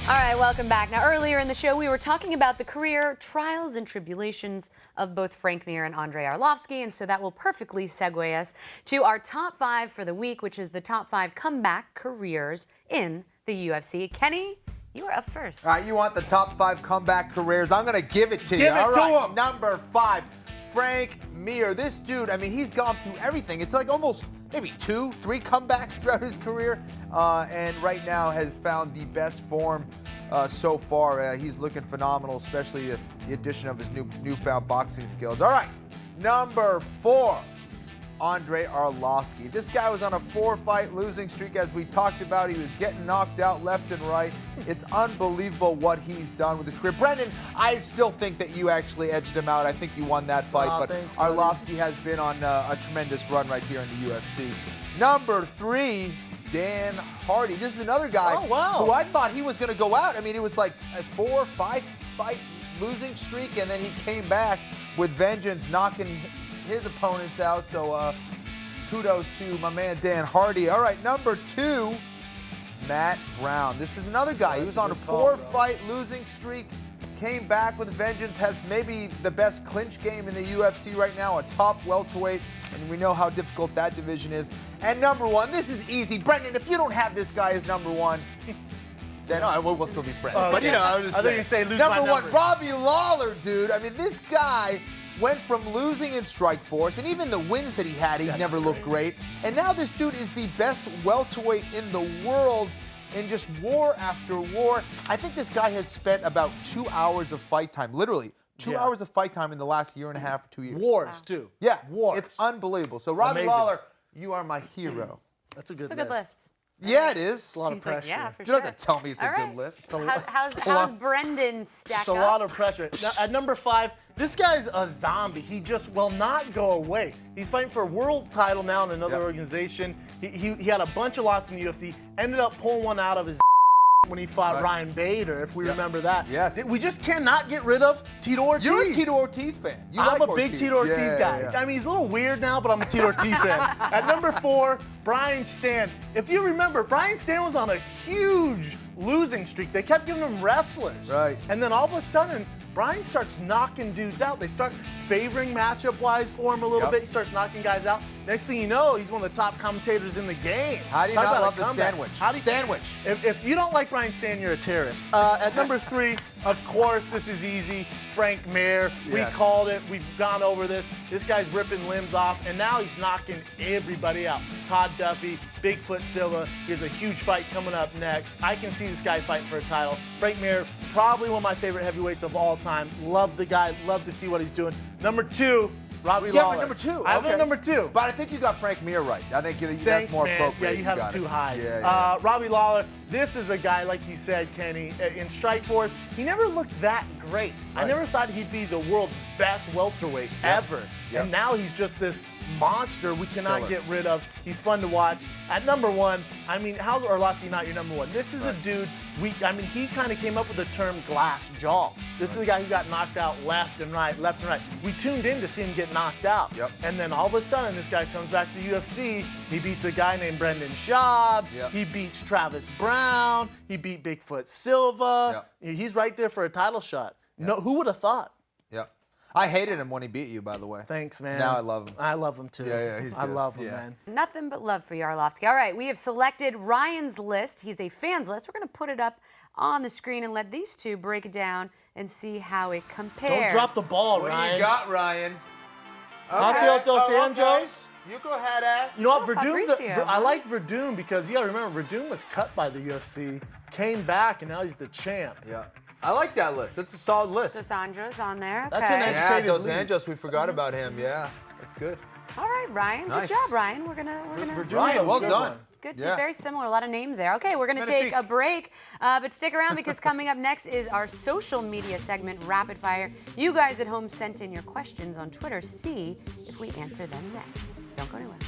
All right, welcome back. Now, earlier in the show, we were talking about the career trials and tribulations of both Frank Mir and Andrei Arlovski, and so that will perfectly segue us to our top 5 for the week, which is the top 5 comeback careers in the UFC. Kenny, you are up first. All right, you want the top 5 comeback careers? I'm going to give it to you. Give it All to right, him. number 5, Frank Mir. This dude, I mean, he's gone through everything. It's like almost maybe 2, 3 comebacks throughout his career, and right now has found the best form so far. He's looking phenomenal, especially the addition of his newfound boxing skills. All right, number 4, Andrei Arlovski. This guy was on a 4-fight losing streak, as we talked about. He was getting knocked out left and right. It's unbelievable what he's done with his career. Brendan, I still think that you actually edged him out. I think you won that fight, but thanks, Arlovski has been on a tremendous run right here in the UFC. Number 3, Dan Hardy. This is another guy who I thought he was going to go out. I mean, it was like a 4 or 5 fight losing streak, and then he came back with vengeance, knocking his opponents out. So kudos to my man Dan Hardy. All right, number 2, Matt Brown. This is another guy. He was on a 4-fight losing streak, came back with vengeance, has maybe the best clinch game in the UFC right now, a top welterweight, and we know how difficult that division is. And number 1, this is easy. Brendan, if you don't have this guy as number 1, then we'll still be friends. But you know, I was just saying. You say lose number my 1, Robbie Lawler, dude. I mean, this guy went from losing in Strikeforce, and even the wins that he had, he never looked great. And now this dude is the best welterweight in the world in just war after war. I think this guy has spent about 2 hours of fight time, literally 2 hours of fight time in the last year and a half, 2 years. Wars, too. Yeah, wars. It's unbelievable. So Robbie Lawler, you are my hero. That's a good It's a good list. Yeah, it is. It's a lot of pressure. Like, yeah, for You don't sure. have to tell me it's All a right. good list. How's Brendan stack It's a up? lot of pressure. Now, at number 5, this guy's a zombie. He just will not go away. He's fighting for a world title now in another organization. He had a bunch of losses in the UFC, ended up pulling one out of his when he fought Ryan Bader, if we remember that. Yes. We just cannot get rid of Tito Ortiz. You're a Tito Ortiz fan. I'm a big Tito Ortiz guy. Yeah. I mean, he's a little weird now, but I'm a Tito Ortiz fan. At number 4, Brian Stann. If you remember, Brian Stann was on a huge losing streak. They kept giving him wrestlers. Right. And then all of a sudden, Brian starts knocking dudes out. They start favoring matchup-wise for him a little bit. He starts knocking guys out. Next thing you know, he's one of the top commentators in the game. How do you not love the Stanwich? Stanwich. If you don't like Brian Stann, you're a terrorist. At number 3, of course, this is easy. Frank Mir. We called it. We've gone over this. This guy's ripping limbs off, and now he's knocking everybody out. Todd Duffy, Bigfoot Silva. He has a huge fight coming up next. I can see this guy fighting for a title. Frank Mir, probably one of my favorite heavyweights of all time. Love the guy. Love to see what he's doing. Number 2, Robbie Lawler. Yeah, but number 2. I have him number 2. But I think you got Frank Mir right. I think that's more appropriate. Yeah, you have him too high. Yeah. Robbie Lawler, this is a guy, like you said, Kenny, in Strikeforce, he never looked that great. I never thought he'd be the world's best welterweight ever. And now he's just this monster we cannot get rid of. He's fun to watch. At number 1, I mean, how's Arlovski not your number 1? This is a dude, I mean, he kind of came up with the term glass jaw. This is a guy who got knocked out left and right, left and right. We tuned in to see him get knocked out. And then all of a sudden, this guy comes back to the UFC. He beats a guy named Brendan Schaub. He beats Travis Brown. He beat Bigfoot Silva. He's right there for a title shot. No, who would have thought? I hated him when he beat you, by the way. Thanks, man. Now I love him. I love him too. Yeah, he's good. I love him, man. Nothing but love for you, Arlovski. All right, we have selected Ryan's list. He's a fans list. We're going to put it up on the screen and let these two break it down and see how it compares. Don't drop the ball, Ryan. What do you got, Ryan? Rafael dos Anjos. You go ahead, Ed. You know what, Verdum's FABRICIO. I like Verdum because you got to remember, Verdum was cut by the UFC, came back, and now he's the champ. Yeah. I like that list. That's a solid list. Dos Anjos on there. Okay. That's an educated Dos lead. Anjos, we forgot about him. Yeah, that's good. All right, Ryan. Nice. Good job, Ryan. We're gonna. Ryan, well done. Good, Yeah. very similar. A lot of names there. Okay, we're gonna take a break, but stick around because coming up next is our social media segment, Rapid Fire. You guys at home sent in your questions on Twitter. See if we answer them next. Don't go anywhere.